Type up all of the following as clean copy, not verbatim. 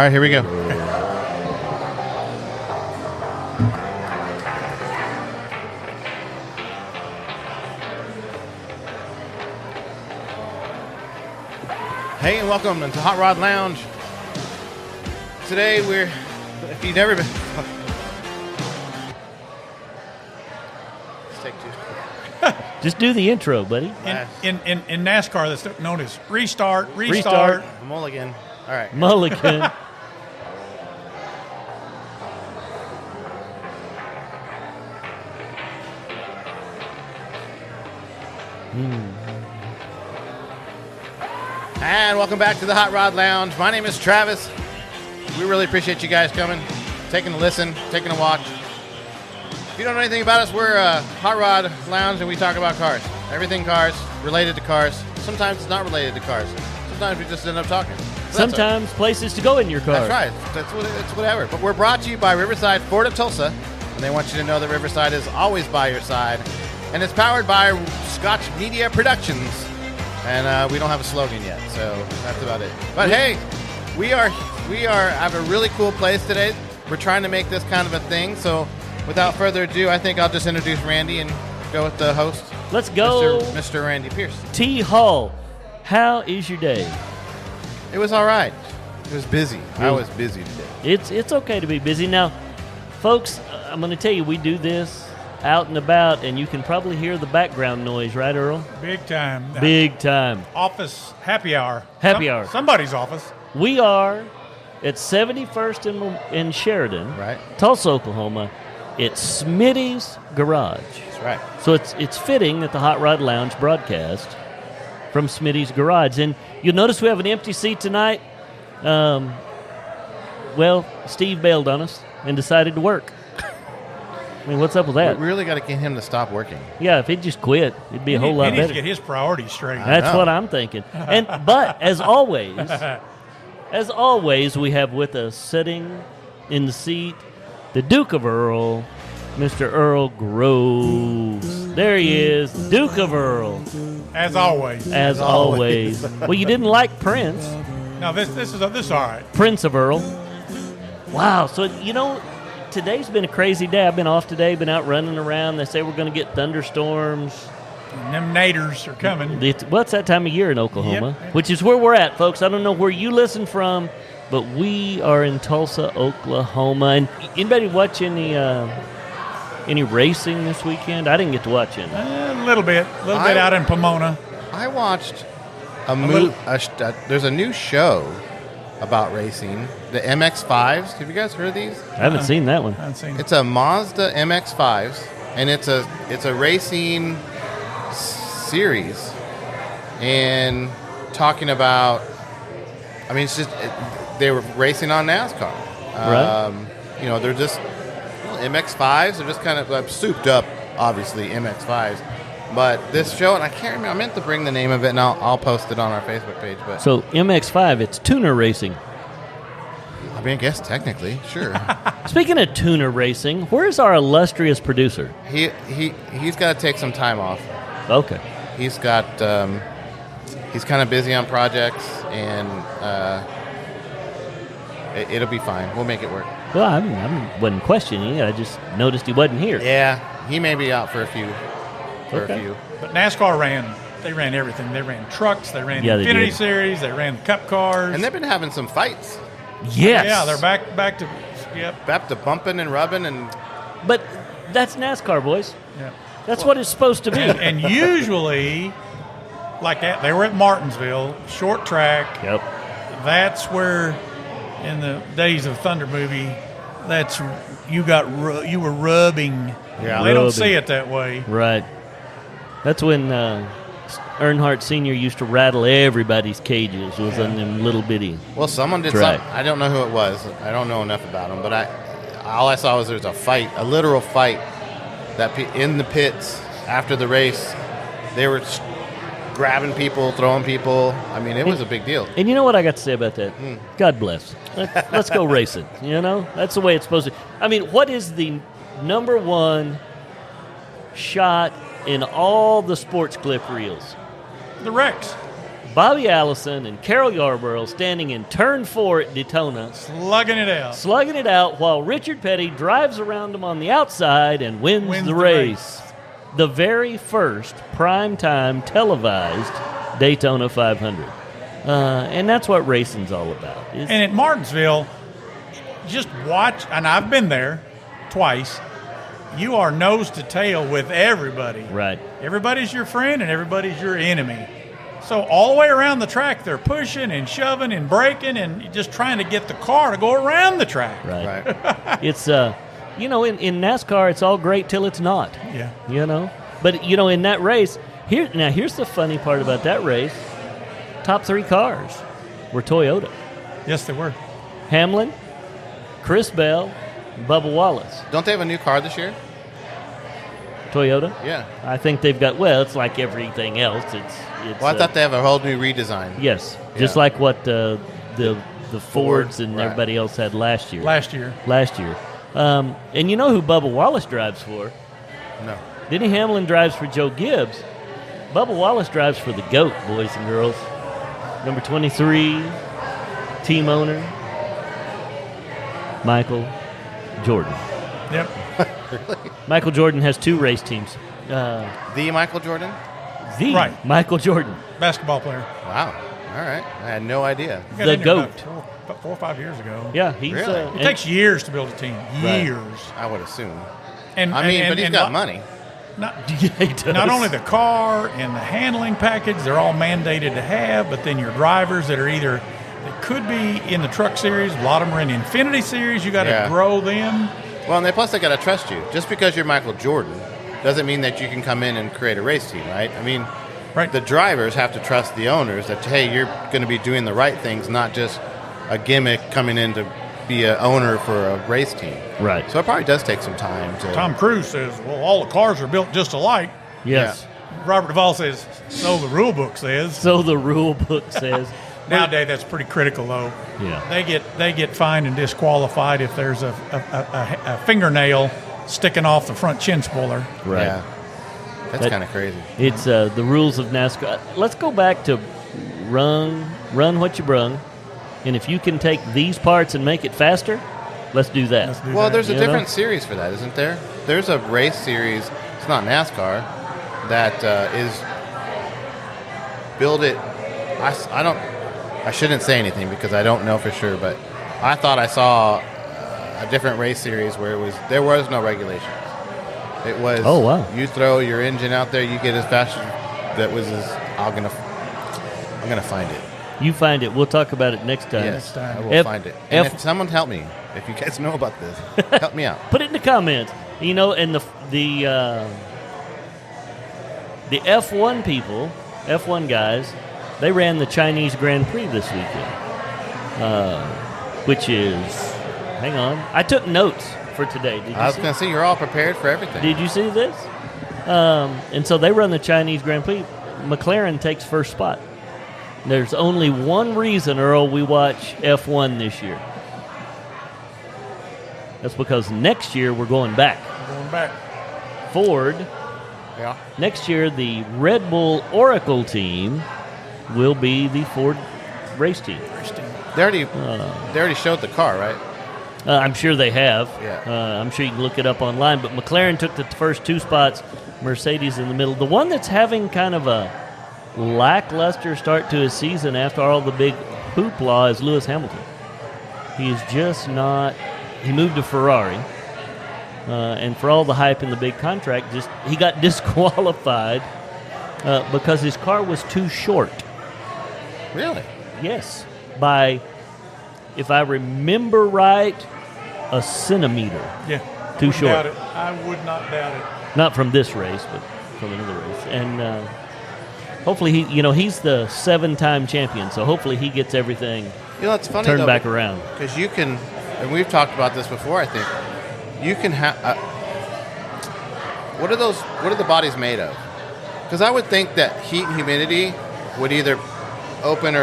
right, here we go. Hey, and welcome to Hot Rod Lounge. Today if you've never been... Let's take two. Just do the intro, buddy. In NASCAR, that's known as restart. Mulligan. All right. Mulligan. And welcome back to the Hot Rod Lounge. My name is Travis. We really appreciate you guys coming, taking a listen, taking a watch. If you don't know anything about us, we're a Hot Rod Lounge and we talk about cars. Everything cars, related to cars. Sometimes it's not related to cars. Sometimes we just end up talking. Sometimes places to go in your car. That's right. It's whatever. But we're brought to you by Riverside Ford of Tulsa. And they want you to know that Riverside is always by your side. And it's powered by Scotch Media Productions. And we don't have a slogan yet, so that's about it. But hey, we have a really cool place today. We're trying to make this kind of a thing. So without further ado, I think I'll just introduce Randy and go with the host. Let's go. Mr. Randy Pierce. T. Hall, how is your day? It was all right. It was busy. I was busy today. It's okay to be busy. Now, folks, I'm going to tell you, we do this out and about, and you can probably hear the background noise, right, Earl? Big time. Big time. Office happy hour. Happy hour. Somebody's office. We are at 71st in Sheridan, Right. Tulsa, Oklahoma. It's Smitty's Garage. That's right. So it's fitting that the Hot Rod Lounge broadcast from Smitty's Garage. And you'll notice we have an empty seat tonight. Well, Steve bailed on us and decided to work. I mean, what's up with that? We really got to get him to stop working. Yeah, if he'd just quit, it'd be a whole lot He needs better. to get his priorities straight. That's what I'm thinking. But as always, we have with us sitting in the seat the Duke of Earl, Mr. Earl Groves. There he is, Duke of Earl. As always. As always. Well, you didn't like Prince. No, this is all right. Prince of Earl. Wow. So, today's been a crazy day. I've been off today, been out running around. They say we're going to get thunderstorms. And them naders are coming. It's that time of year in Oklahoma, Yep. which is where we're at, folks. I don't know where you listen from, but we are in Tulsa, Oklahoma. And anybody watch any racing this weekend? I didn't get to watch any. A little bit out in Pomona. I watched there's a new show about racing, the MX-5s. Have you guys heard of these? I haven't seen that one. I haven't seen it. It's a Mazda MX-5s, and it's a racing series, and talking about. I mean, it's just they were racing on NASCAR. Right. They're just MX-5s. They're just kind of souped up, obviously MX-5s. But this show, and I can't remember. I meant to bring the name of it, and I'll post it on our Facebook page. But So MX-5, it's tuner racing. I mean, I guess technically, sure. Speaking of tuner racing, where's our illustrious producer? He's got to take some time off. Okay. He's got he's kind of busy on projects, and it'll be fine. We'll make it work. Well, I wasn't questioning it. I just noticed he wasn't here. Yeah, he may be out for a few. Okay. But NASCAR ran everything. They ran trucks. They ran the Infinity Series. They ran the Cup cars. And they've been having some fights. Yes. Yeah, they're back to, yep. Back to bumping and rubbing and. But that's NASCAR, boys. Yeah. That's what it's supposed to be. And usually, like that, they were at Martinsville, short track. Yep. That's where, in the days of Thunder movie, you were rubbing. Yeah. They don't see it that way. Right. That's when Earnhardt Sr. used to rattle everybody's cages. Was in them little bitty. Well, someone did track. something. I don't know who it was. I don't know enough about them. But all I saw was there was a fight, a literal fight, that in the pits after the race, they were grabbing people, throwing people. I mean, it was a big deal. And you know what I got to say about that? God bless. Let's go racing. That's the way it's supposed to. I mean, what is the number one shot in all the sports clip reels? The wrecks. Bobby Allison and Carol Yarborough standing in turn 4 at Daytona, Slugging it out while Richard Petty drives around them on the outside and wins the race. The very first primetime televised Daytona 500. And that's what racing's all about. And at Martinsville, just watch, and I've been there twice, you are nose to tail with everybody. Right. Everybody's your friend and everybody's your enemy. So all the way around the track, they're pushing and shoving and braking and just trying to get the car to go around the track. Right. It's, in NASCAR, it's all great till it's not. Yeah. But, in that race, here's the funny part about that race. Top 3 cars were Toyota. Yes, they were. Hamlin, Chris Bell, Bubba Wallace. Don't they have a new car this year? Toyota? Yeah. I think they've got, it's like everything else. It's I thought they have a whole new redesign. Yes. Just like what the Fords and everybody else had last year. And you know who Bubba Wallace drives for? No. Denny Hamlin drives for Joe Gibbs. Bubba Wallace drives for the GOAT, boys and girls. Number 23, team owner, Michael Jordan. Yep. Really? Michael Jordan has 2 race teams. The Michael Jordan? Michael Jordan. Basketball player. Wow. All right. I had no idea. The GOAT. About 4 or 5 years ago. Yeah, he's Really? It takes years to build a team. Years. I would assume. But he's got money. he does. Not only the car and the handling package, they're all mandated to have, but then your drivers that are they could be in the truck series, a lot of them are in the Infinity series, you got to grow them. Well, and plus they got to trust you. Just because you're Michael Jordan doesn't mean that you can come in and create a race team, right? I mean, the drivers have to trust the owners that, hey, you're going to be doing the right things, not just a gimmick coming in to be an owner for a race team. Right. So it probably does take some time to... Tom Cruise says, well, all the cars are built just alike. Yes. Yeah. Robert Duvall says, so the rule book says. Nowadays, that's pretty critical, though. Yeah. They get fined and disqualified if there's a fingernail sticking off the front chin spoiler. Right. Yeah. That's kind of crazy. It's the rules of NASCAR. Let's go back to run what you brung. And if you can take these parts and make it faster, let's do that. There's a different series for that, isn't there? There's a race series, it's not NASCAR, that is build it. I shouldn't say anything because I don't know for sure, but I thought I saw a different race series where there was no regulations. It was, you throw your engine out there, you get as fast as I'm gonna find it. You find it. We'll talk about it next time. Yes, I will find it. And if someone help me, if you guys know about this, help me out. Put it in the comments. And the F1 people, F1 guys, they ran the Chinese Grand Prix this weekend, which is, hang on, I took notes for today. I was going to say, you're all prepared for everything. Did you see this? And so they run the Chinese Grand Prix. McLaren takes first spot. There's only one reason, Earl, we watch F1 this year. That's because next year we're going back. Ford. Yeah. Next year, the Red Bull Oracle team will be the Ford race team. They already showed the car, right? I'm sure they have. Yeah. I'm sure you can look it up online. But McLaren took the first 2 spots, Mercedes in the middle. The one that's having kind of a lackluster start to his season after all the big hoopla is Lewis Hamilton. He is just not. He moved to Ferrari, and for all the hype in the big contract, he got disqualified because his car was too short. Really? Yes, by, if I remember right, a centimeter. Yeah. Too short. Doubt it. I would not doubt it. Not from this race, but from another race, and. Hopefully, he's the 7-time champion, so hopefully he gets everything it's funny, turned back around. Because you can, and we've talked about this before, I think, you can have, what are the bodies made of? Because I would think that heat and humidity would either open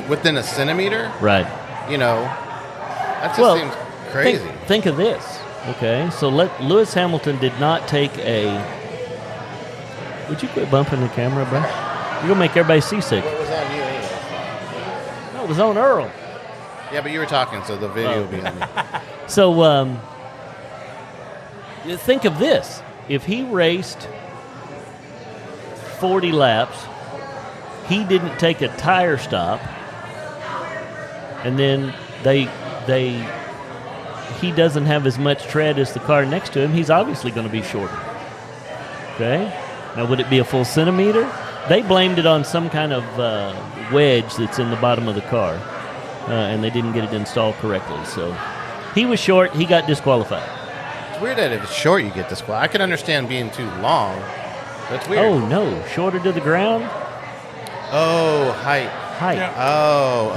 within a centimeter. Right. That just seems crazy. Think of this, okay? So Lewis Hamilton did not take a, would you quit bumping the camera, bro? You're going to make everybody seasick. What was on you? it was on Earl. Yeah, but you were talking, so the video will be on me. So think of this. If he raced 40 laps, he didn't take a tire stop, and then he doesn't have as much tread as the car next to him, he's obviously going to be shorter. Okay? Now, would it be a full centimeter? They blamed it on some kind of wedge that's in the bottom of the car, and they didn't get it installed correctly. So he was short. He got disqualified. It's weird that if it's short, you get disqualified. I can understand being too long. That's weird. Oh, no. Shorter to the ground? Oh, height. Height. Yeah. Oh.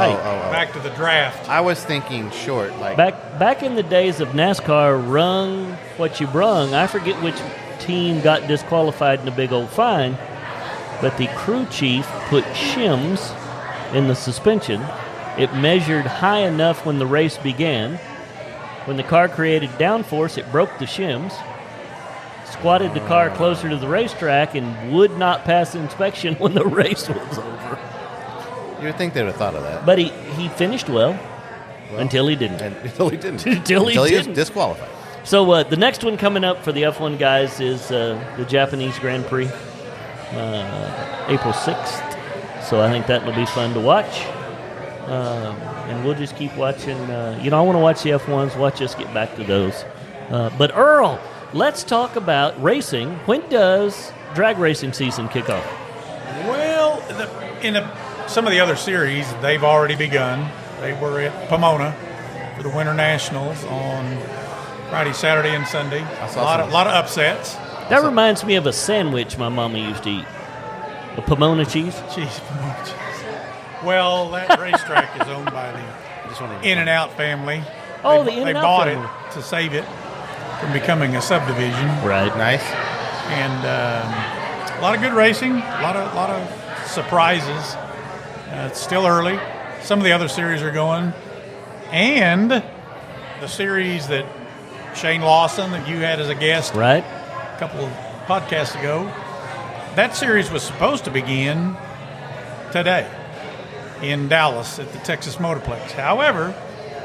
Back to the draft. I was thinking short. Like Back in the days of NASCAR, rung what you brung. I forget which team got disqualified in a big old fine, but the crew chief put shims in the suspension. It measured high enough when the race began. When the car created downforce, it broke the shims, squatted the car closer to the racetrack, and would not pass inspection when the race was over. You would think they would have thought of that. But he finished well until he didn't. Until he didn't. Until he was didn't. disqualified. So the next one coming up for the F1 guys is the Japanese Grand Prix, April 6th. So I think that will be fun to watch. And we'll just keep watching. I want to watch the F1s. Watch us get back to those. But Earl, let's talk about racing. When does drag racing season kick off? Well, some of the other series, they've already begun. They were at Pomona for the Winter Nationals on Friday, Saturday, and Sunday. A lot of upsets. That reminds me of a sandwich my mama used to eat. A Pomona cheese? Pomona cheese. Well, that racetrack is owned by the In-N-Out family. Oh, the In-N-Out They bought family. it to save it from becoming a subdivision. Right. Nice. And a lot of good racing, a lot of surprises. It's still early. Some of the other series are going. And the series that Shane Lawson, that you had as a guest Right. a couple of podcasts ago, that series was supposed to begin today in Dallas at the Texas Motorplex. However,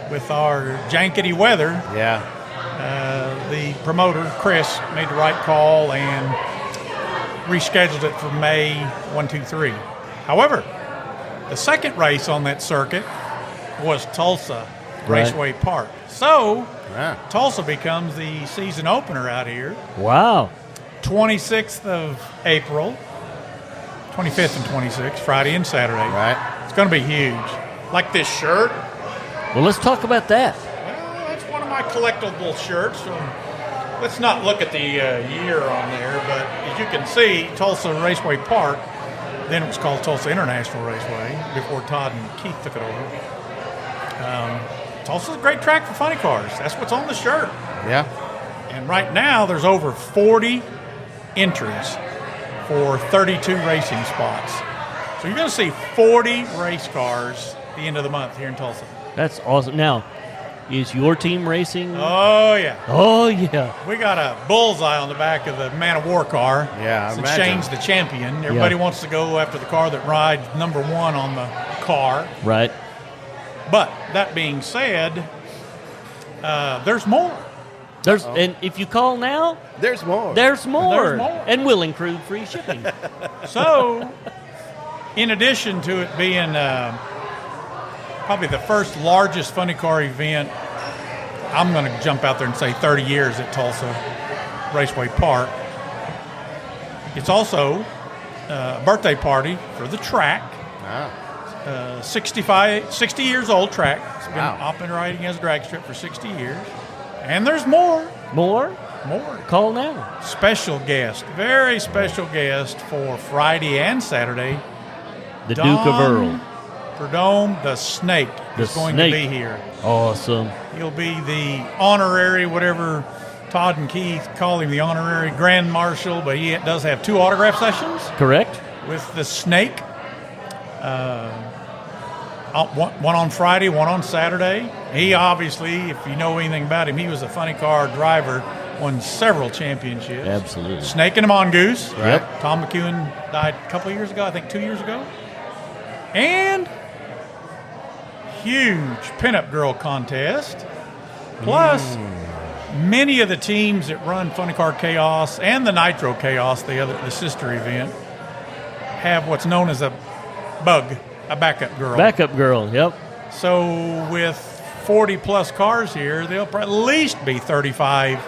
with our jankety weather, the promoter, Chris, made the right call and rescheduled it for May 1, 2, 3. However, the second race on that circuit was Tulsa Raceway Park. So, Tulsa becomes the season opener out here. Wow. 26th of April, 25th and 26th, Friday and Saturday. Right. It's going to be huge. Like this shirt. Well, let's talk about that. Well, that's one of my collectible shirts. So let's not look at the year on there, but as you can see, Tulsa Raceway Park, then it was called Tulsa International Raceway before Todd and Keith took it over. Tulsa's a great track for funny cars. That's what's on the shirt. Yeah. And right now, there's over 40 entries for 32 racing spots. So you're going to see 40 race cars at the end of the month here in Tulsa. That's awesome. Now, is your team racing? Oh, yeah. Oh, yeah. We got a bullseye on the back of the Man of War car. Yeah, I Since imagine. Shane's the champion. Everybody wants to go after the car that rides number one on the car. Right. But that being said, there's more. And if you call now, There's more. there's more. There's more. And we'll include free shipping. So, in addition to it being probably the first largest funny car event, I'm going to jump out there and say 30 years at Tulsa Raceway Park. It's also a birthday party for the track. Wow. 60 years old track. It's been Wow. operating as a drag strip for 60 years. And there's more. More? More. Call now. Special guest, very special guest for Friday and Saturday. The Duke of Earl. Perdome, the Snake, The is going Snake. to be here. Awesome. He'll be the honorary, whatever Todd and Keith call him, the honorary Grand Marshal, but he does have 2 autograph sessions Correct? with the Snake. One on Friday, one on Saturday. He obviously, if you know anything about him, he was a funny car driver, won several championships. Absolutely. Snake and a Mongoose. Right. Tom McEwen died a couple of years ago, I think 2 years ago. And huge pinup girl contest. Plus, many of the teams that run Funny Car Chaos and the Nitro Chaos, the sister event, have what's known as a bug, a backup girl. Backup girl, yep. So with 40-plus cars here, there'll at least be 35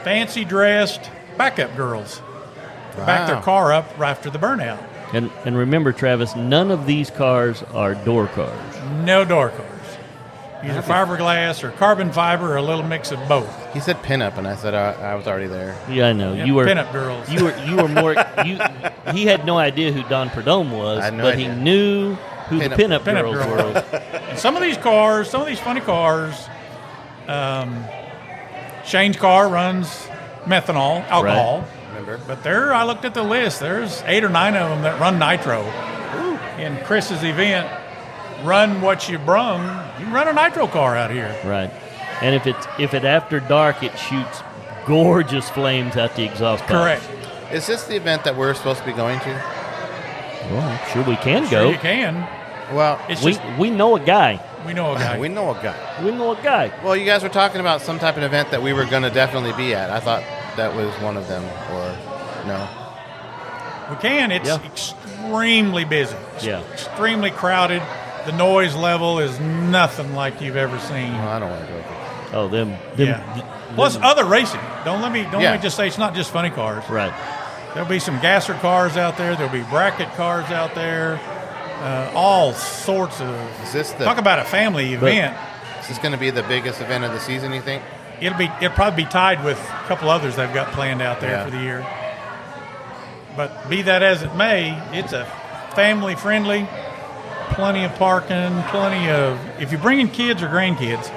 fancy-dressed backup girls to back their car up right after the burnout. And remember, Travis, none of these cars are door cars. No door cars. Either fiberglass or carbon fiber or a little mix of both. He said pinup, and I said I was already there. Yeah, I know. Yep, You were pinup girls. You were more. He had no idea who Don Perdome was, I had no but idea. he knew who the pinup girls were. And some of these cars, some of these funny cars, Shane's car runs methanol, alcohol. Right. Remember? But I looked at the list. There's 8 or 9 of them that run nitro. In Chris's event, run what you brung. You can run a nitro car out here. Right. And if it after dark, it shoots gorgeous flames out the exhaust pipe. Correct. Is this the event that we're supposed to be going to? Well, I'm sure we can Sure go. you can. Well, It's just We know a guy. we know a guy. we know a guy. We know a guy. Well, you guys were talking about some type of event that we were going to definitely be at. I thought that was one of them, or no? We can. It's Yeah. extremely busy. Yeah. Extremely crowded. The noise level is nothing like you've ever seen. Well, I don't want to go. Oh, them. Plus other racing. Don't let me Yeah. just say it's not just funny cars. Right. There'll be some gasser cars out there. There'll be bracket cars out there. All sorts of. Is this Talk about a family event. Is this going to be the biggest event of the season, you think? It'll probably be tied with a couple others they've got planned out there for the year. But be that as it may, it's a family friendly. Plenty of parking. Plenty of. If you're bringing kids or grandkids,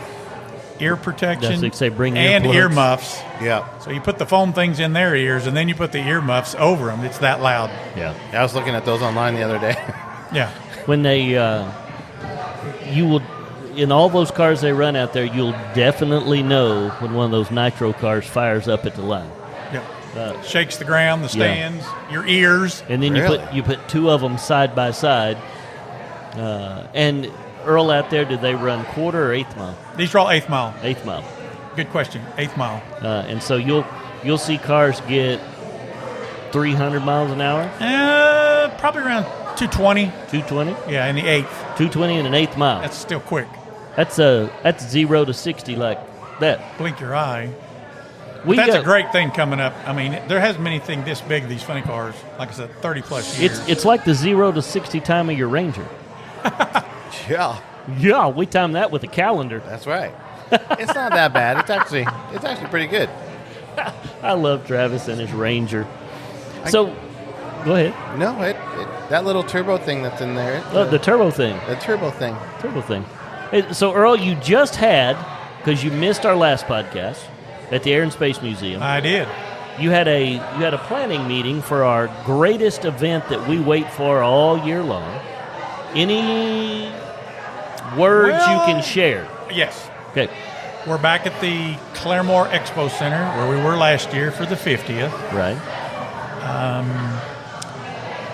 ear protection That's like say bring and earplugs. earmuffs. Yeah. So you put the foam things in their ears, and then you put the earmuffs over them. It's that loud. Yeah. I was looking at those online the other day. Yeah. When they, you will, in all those cars they run out there, you'll definitely know when one of those nitro cars fires up at the line. Yep. Shakes the ground, the stands, your ears. And then Really? you put 2 of them side by side. And Earl out there, did they run quarter or eighth mile? These are all 8th mile. Eighth mile. Good question. 8th mile. And so you'll see cars get 300 miles an hour, Probably around 220. 220, Yeah, in the 8th. 220 in an eighth mile. That's still quick. That's 0 to 60 like that. Blink your eye. We That's got- a great thing coming up. I mean, there hasn't been anything this big of these funny cars. Like I said, 30-plus years. It's like the 0 to 60 time of your Ranger. Yeah, Yeah, we timed that with a calendar. that's right. It's not that bad. It's actually pretty good. I love Travis and his Ranger. So, go ahead. No, that little turbo thing that's in there. The turbo thing. The turbo thing. Turbo thing. Hey, so, Earl, you just had, because you missed our last podcast at the Air and Space Museum, I did. you had a planning meeting for our greatest event that we wait for all year long. Any words you can share? Yes. Okay. We're back at the Claremore Expo Center where we were last year for the 50th. Right.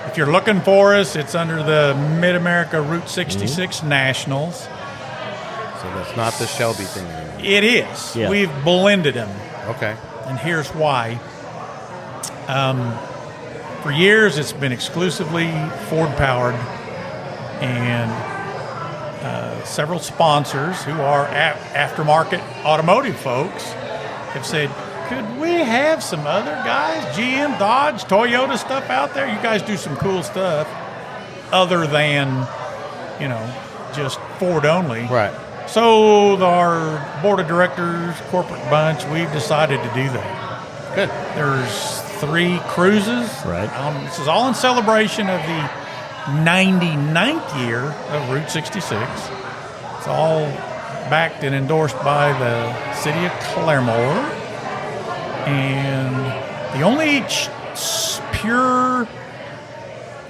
If you're looking for us, it's under the Mid-America Route 66 Nationals. So that's not the Shelby thing anymore. It is. Yeah. We've blended them, Okay. and here's why. For years, it's been exclusively Ford-powered, and several sponsors who are aftermarket automotive folks have said, could we have some other guys, GM, Dodge, Toyota stuff out there? You guys do some cool stuff other than, just Ford only. Right. So our board of directors, corporate bunch, we've decided to do that. Good. There's 3 cruises. Right. This is all in celebration of the 99th year of Route 66. It's all backed and endorsed by the city of Claremore. And the only pure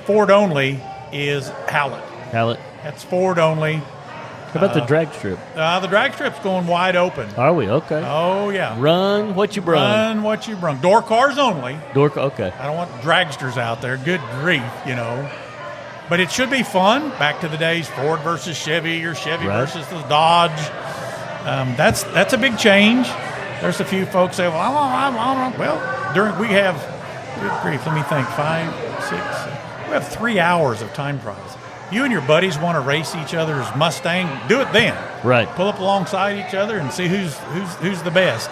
Ford only is Hallett. Hallett. That's Ford only. How about the drag strip? The drag strip's going wide open. Are we? Okay. Oh, yeah. Run what you brung. Run what you brung. Door cars only. Okay. I don't want dragsters out there. Good grief, But it should be fun. Back to the days Ford versus Chevy or Chevy Right. versus the Dodge. That's a big change. There's a few folks say, well, we have, good grief, let me think, 5, 6, we have 3 hours of time trials. You and your buddies want to race each other's Mustang, do it then. Right. Pull up alongside each other and see who's the best.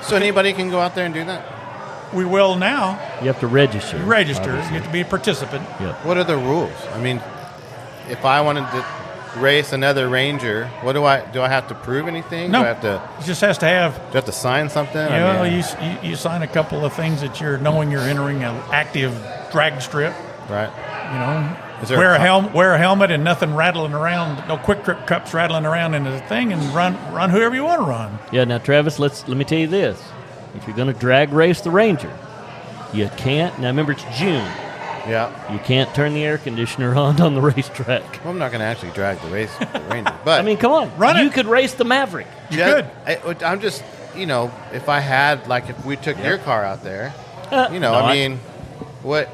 So anybody can go out there and do that? We will now. You have to register. You register. obviously. You have to be a participant. Yep. What are the rules? I mean, if I wanted to race another Ranger, what do I have to prove anything? No. Do I have to It just has to have, do I have to sign something? you know, you sign a couple of things that you're knowing you're entering an active drag strip. right. You know, Is there wear a wear a helmet and nothing rattling around, no quick trip cups rattling around into the thing, and run whoever you want to run. Yeah, now, Travis, let me tell you this. If you're going to drag race the Ranger, you can't. Now, remember, it's June. Yeah. You can't turn the air conditioner on the racetrack. Well, I'm not going to actually drag the Ranger, but I mean, come on. Run You it. could race the Maverick. You could. I'm just, if I had, like, if we took your car out there, No, I mean, what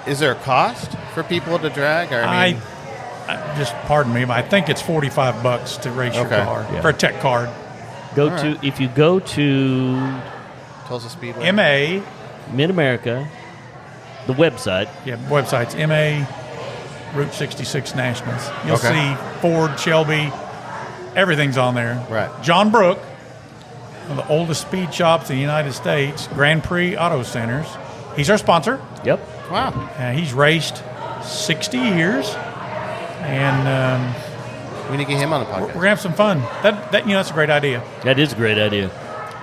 is there a cost for people to drag? Or I mean, I just pardon me, but I think it's $45 to race your Okay. car Yeah. for a tech card. If you go to Tulsa Speedway. MA, Mid-America, the website, website's MA Route 66 Nationals. You'll Okay. see Ford, Shelby, everything's on there. Right. John Brook, one of the oldest speed shops in the United States, Grand Prix Auto Centers. He's our sponsor. yep. Wow. He's raced 60 years, and We need to get him on the we're podcast. gonna have some fun. That's a great idea. That is a great idea.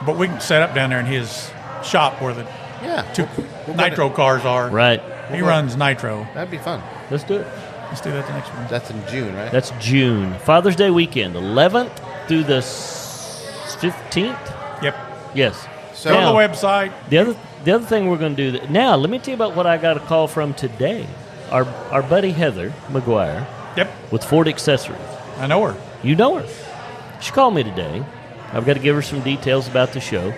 But we can set up down there in his shop where the Yeah. two We'll go nitro cars are. Right. He runs nitro. That'd be fun. Let's do it. Let's do that the next one. That's in June, right? That's June. Father's Day weekend, 11th through the 15th. Yep. Yes. So- Go to Now, the website. The other thing we're going to do now. Let me tell you about what I got a call from today. Our buddy Heather McGuire Yep. with Ford Accessories. I know her. You know her. She called me today. I've got to give her some details about the show.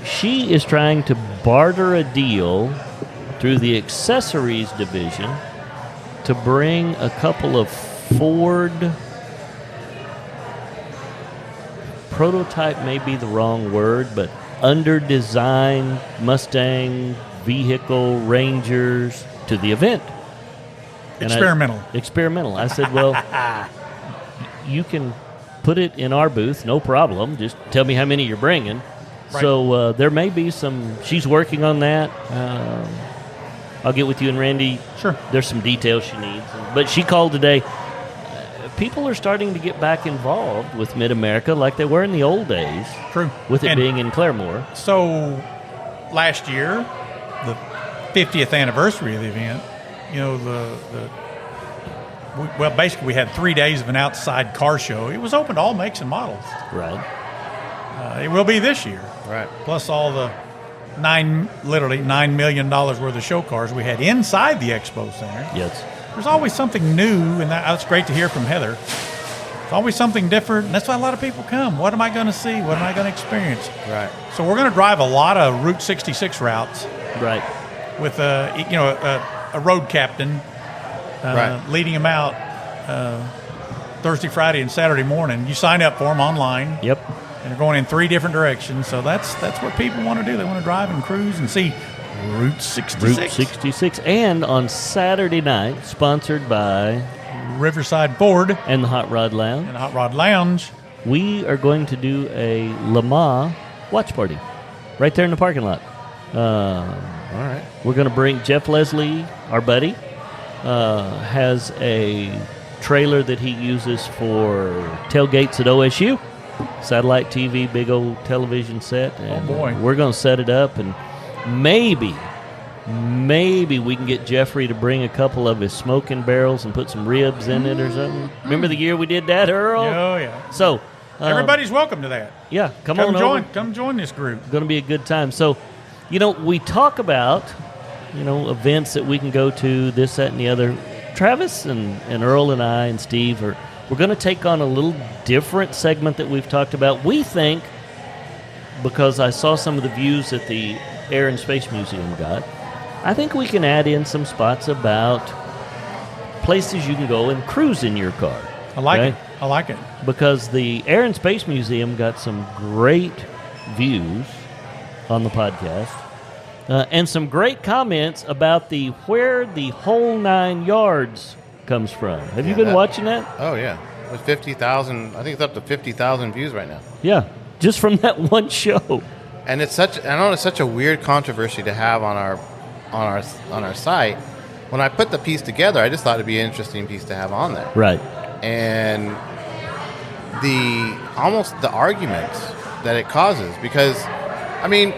She is trying to barter a deal through the accessories division to bring a couple of Ford prototype may be the wrong word, but under-designed Mustang vehicle Rangers to the event. And experimental. I said, well, you can put it in our booth, no problem. Just tell me how many you're bringing. Right. So there may be some. She's working on that. I'll get with you and Randy. Sure. There's some details she needs. But she called today. People are starting to get back involved with Mid-America like they were in the old days, True. with it And being in Claremore. so last year, the 50th anniversary of the event, basically we had 3 days of an outside car show. It was open to all makes and models. Right. It will be this year. Right. Plus all the literally $9 million worth of show cars we had inside the expo center. Yes. There's always something new, and that's great to hear from Heather. There's always something different, and that's why a lot of people come. What am I going to see? What am I going to experience? Right. So we're going to drive a lot of Route 66 routes Right. with a road captain Right. leading them out Thursday, Friday, and Saturday morning. You sign up for them online. Yep. And they're going in 3 different directions. So that's what people want to do. They want to drive and cruise and see Route 66. Route 66. And on Saturday night, sponsored by Riverside Ford and the Hot Rod Lounge, and Hot Rod Lounge. we are going to do a Le Mans watch party right there in the parking lot. All right. We're going to bring Jeff Leslie, our buddy, has a trailer that he uses for tailgates at OSU. Satellite TV, big old television set. And, boy. we're going to set it up, and maybe we can get Jeffrey to bring a couple of his smoking barrels and put some ribs in it or something. Remember the year we did that, Earl? Oh, yeah. So, Everybody's welcome to that. yeah, come on join. over. Come join this group. Going to be a good time. So, we talk about, events that we can go to, this, that, and the other. Travis and Earl and I and Steve we're going to take on a little different segment that we've talked about. We think, because I saw some of the views that the Air and Space Museum got, I think we can add in some spots about places you can go and cruise in your car. I like it. I like it. Because the Air and Space Museum got some great views on the podcast and some great comments about where the whole 9 yards comes from. Have you been watching that? Oh, yeah. With 50,000, I think it's up to 50,000 views right now. Yeah, just from that one show. And it's such a weird controversy to have on our site. When I put the piece together, I just thought it'd be an interesting piece to have on there. Right. And the arguments that it causes, because I mean,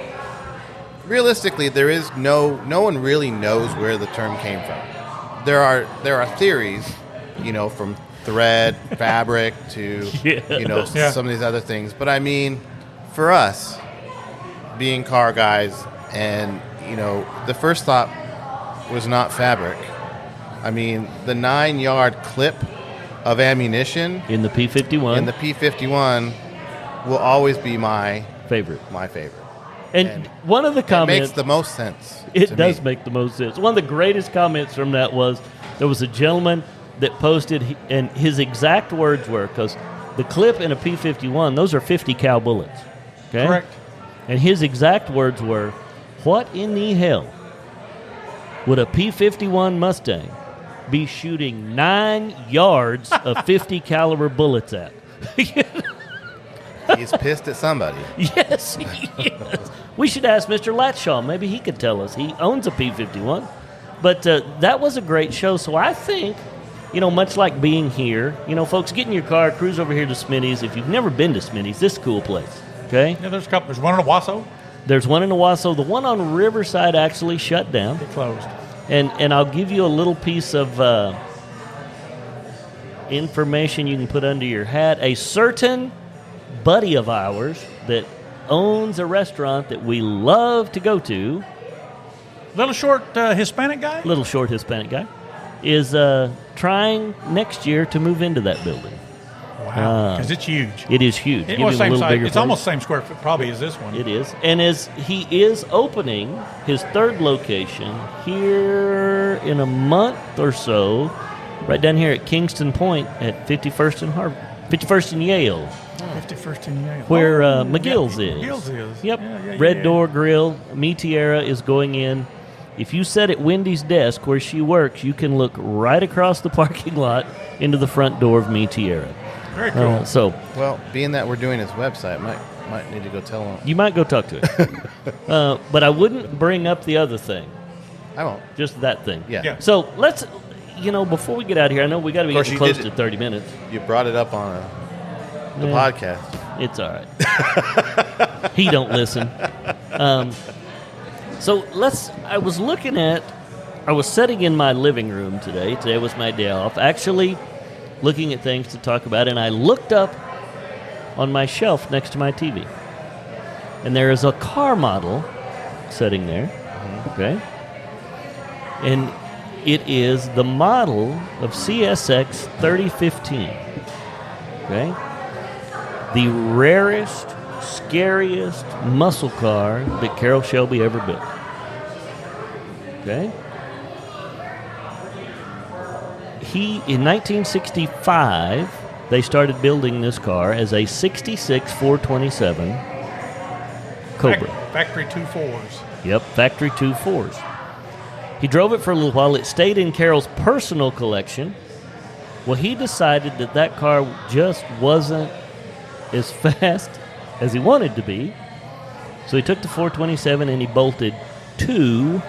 realistically, there is no one really knows where the term came from. There are theories, from thread, fabric to some of these other things. But I mean, for us, being car guys, and the first thought was not fabric. I mean, the 9-yard clip of ammunition in the P-51 will always be my favorite. And one of the comments... It makes the most sense. It does make the most sense. One of the greatest comments from that was, there was a gentleman that posted, and his exact words were, because the clip in a P-51, those are 50 cal bullets. Okay? Correct. And his exact words were, what in the hell would a P-51 Mustang be shooting 9 yards of 50 caliber bullets at? He's pissed at somebody. Yes, he is. We should ask Mr. Latshaw. Maybe he could tell us. He owns a P-51. But that was a great show. So I think, much like being here, folks, get in your car, cruise over here to Smitty's. If you've never been to Smitty's, this is a cool place. Okay? Yeah, there's a couple. There's one in Owasso. There's one in Owasso. The one on Riverside actually shut down. It closed. And I'll give you a little piece of information you can put under your hat. A certain buddy of ours that owns a restaurant that we love to go to. Little short Hispanic guy? Little short Hispanic guy. Is trying next year to move into that building. Wow, because it's huge. It is huge. It's almost the same square foot probably as this one. It is. And he is opening his third location here in a month or so, right down here at Kingston Point at 51st and Harvard, 51st and Yale. 51st and Yale. Where McGill's is. McGill's is. Yep. Red Door Grill. Mi Tierra is going in. If you sit at Wendy's desk where she works, you can look right across the parking lot into the front door of Mi Tierra. Very cool. Well, being that we're doing his website, might need to go tell him. You might go talk to it. But I wouldn't bring up the other thing. I won't. Just that thing. Yeah. So let's, before we get out of here, I know we got to be getting close to 30 minutes. You brought it up on the podcast. It's all right. He don't listen. So I was sitting in my living room today. Today was my day off. Actually looking at things to talk about, and I looked up on my shelf next to my TV. And there is a car model sitting there. Okay? And it is the model of CSX 3015. Okay? The rarest, scariest muscle car that Carroll Shelby ever built. Okay? In 1965, they started building this car as a 66 427 Cobra. Factory 2.4s. Yep, factory 2.4s. He drove it for a little while. It stayed in Carroll's personal collection. Well, he decided that car just wasn't as fast as he wanted to be. So he took the 427 and he bolted 2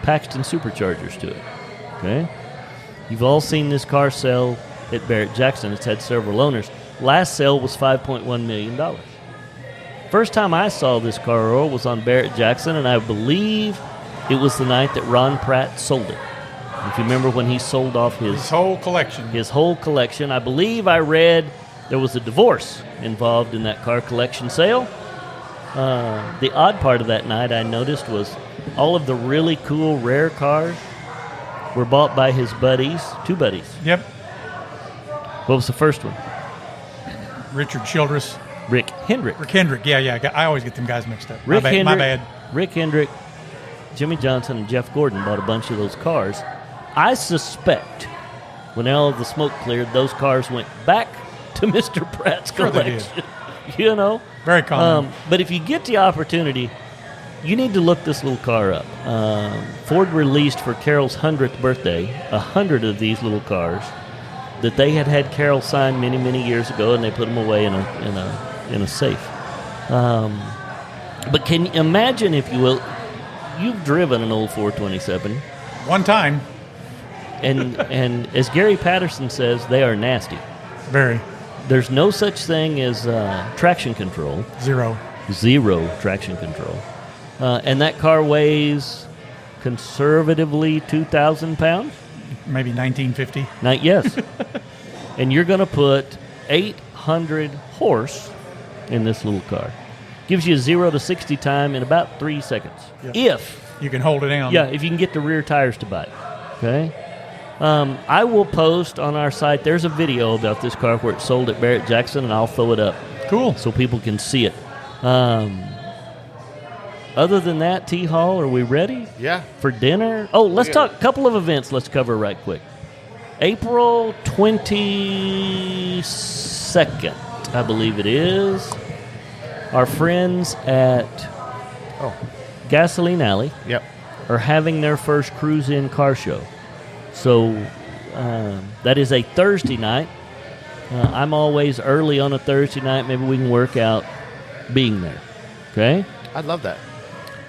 Paxton superchargers to it. Okay? You've all seen this car sell at Barrett Jackson. It's had several owners. Last sale was $5.1 million. First time I saw this car, Earl, was on Barrett Jackson, and I believe it was the night that Ron Pratt sold it. If you remember when he sold off his whole collection. His whole collection. I believe I read there was a divorce involved in that car collection sale. The odd part of that night I noticed was all of the really cool, rare cars were bought by his buddies, 2 buddies. Yep. What was the first one? Richard Childress. Rick Hendrick. Yeah. I always get them guys mixed up. My bad. Rick Hendrick, Jimmy Johnson, and Jeff Gordon bought a bunch of those cars. I suspect when all of the smoke cleared, those cars went back to Mr. Pratt's Sure they did. collection. You know? Very common. But if you get the opportunity, you need to look this little car up. Ford released for Carol's 100th birthday 100 of these little cars that they had Carol sign many, many years ago, and they put them away in a safe. But can you imagine, if you will, you've driven an old 427, One time. and as Gary Patterson says, they are nasty. Very. There's no such thing as traction control. Zero Traction control. And that car weighs conservatively 2,000 pounds? Maybe 1950. Yes. And you're going to put 800 horse in this little car. Gives you a 0 to 60 time in about 3 seconds. Yeah. If You can hold it down. if you can get the rear tires to bite. Okay? I will post on our site, there's a video about this car where it's sold at Barrett Jackson, and I'll throw it up Cool. so people can see it. Other than that, T-Hall, are we ready Yeah. for dinner? Oh, let's talk a couple of events let's cover right quick. April 22nd, I believe it is. Our friends at Gasoline Alley Yep. are having their first cruise-in car show. So that is a Thursday night. I'm always early on a Thursday night. Maybe we can work out being there. Okay? I'd love that.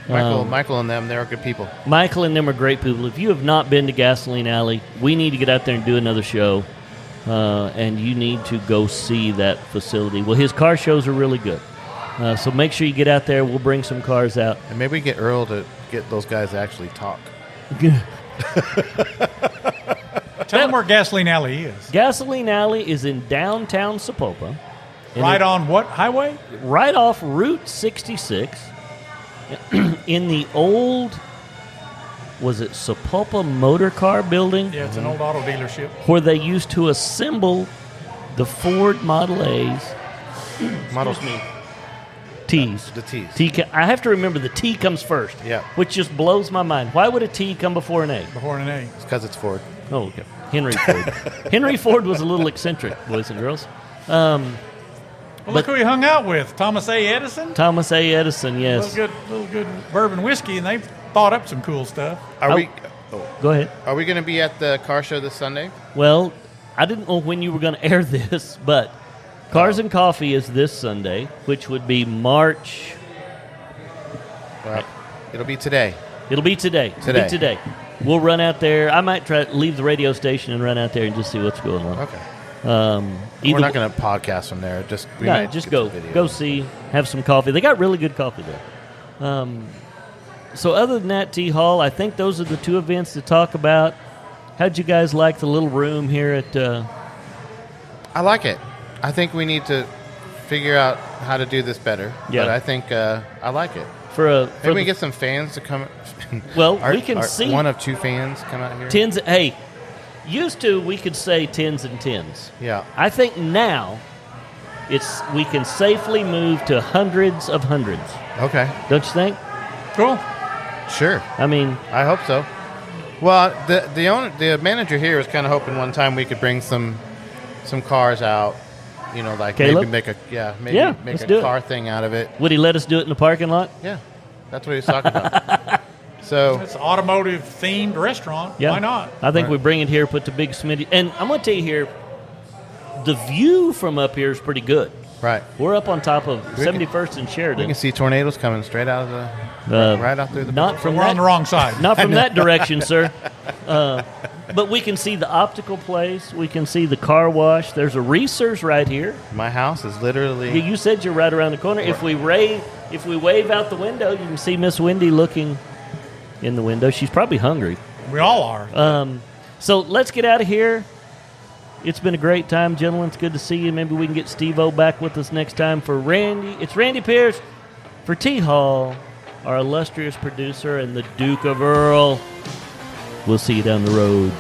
Um, Michael and them, they're good people. Michael and them are great people. If you have not been to Gasoline Alley, we need to get out there and do another show. And you need to go see that facility. Well, his car shows are really good. So make sure you get out there. We'll bring some cars out. And maybe we get Earl to get those guys to actually talk. Tell them where Gasoline Alley is. Gasoline Alley is in downtown Sapulpa. And Right on what highway? right off Route 66 in the old, was it Sapulpa Motor Car Building? Yeah, it's an old auto dealership. Where they used to assemble the Ford Model A's. Model T's. The T's. I have to remember the T comes first. Yeah. Which just blows my mind. Why would a T come before an A? Before an A. It's because it's Ford. Oh, okay. Henry Ford. Henry Ford was a little eccentric, boys and girls. Well, look who he hung out with. Thomas A. Edison. Thomas A. Edison, yes. Little good bourbon whiskey, and they've thought up some cool stuff. Are we Go ahead. going to be at the car show this Sunday? Well, I didn't know when you were going to air this, but Cars and Coffee is this Sunday, which would be March. Well, it'll be today. It'll be today. It'll be today. We'll run out there. I might try to leave the radio station and run out there and just see what's going on. Okay. Either We're not going to podcast from there. Just just get go. some video. Go see. Have some coffee. They got really good coffee there. So other than that, T. Hall, I think those are the two events to talk about. How'd you guys like the little room here at... I like it. I think we need to figure out how to do this better. Yeah. But I think I like it. Maybe we get some fans to come. Well, we can see one of two fans come out here. tens. Hey, used to we could say tens and tens. Yeah. I think now we can safely move to hundreds of hundreds. Okay. Don't you think? Cool. Sure. I mean, I hope so. Well, the manager here was kind of hoping one time we could bring some cars out. You know, like Caleb? maybe make a let's do it. car thing out of it. would he let us do it in the parking lot? Yeah, that's what he was talking about. So It's an automotive themed restaurant. Yeah. Why not? I think Right. we bring it here, put the big Smitty. And I'm going to tell you here, the view from up here is pretty good. right, We're up on top of We can- 71st and you Sheridan. can see tornadoes coming straight out of right out through the. Not from We're on the wrong side. Not from that direction, sir. But we can see the optical place. We can see the car wash. There's a Reese's right here. My house is literally. You said you're right around the corner. If we wave out the window, you can see Miss Wendy looking in the window. She's probably hungry. We all are. So let's get out of here. It's been a great time, gentlemen. It's good to see you. Maybe we can get Steve-O back with us next time. For Randy, it's Randy Pierce. For T. Hall, our illustrious producer and the Duke of Earl. We'll see you down the road.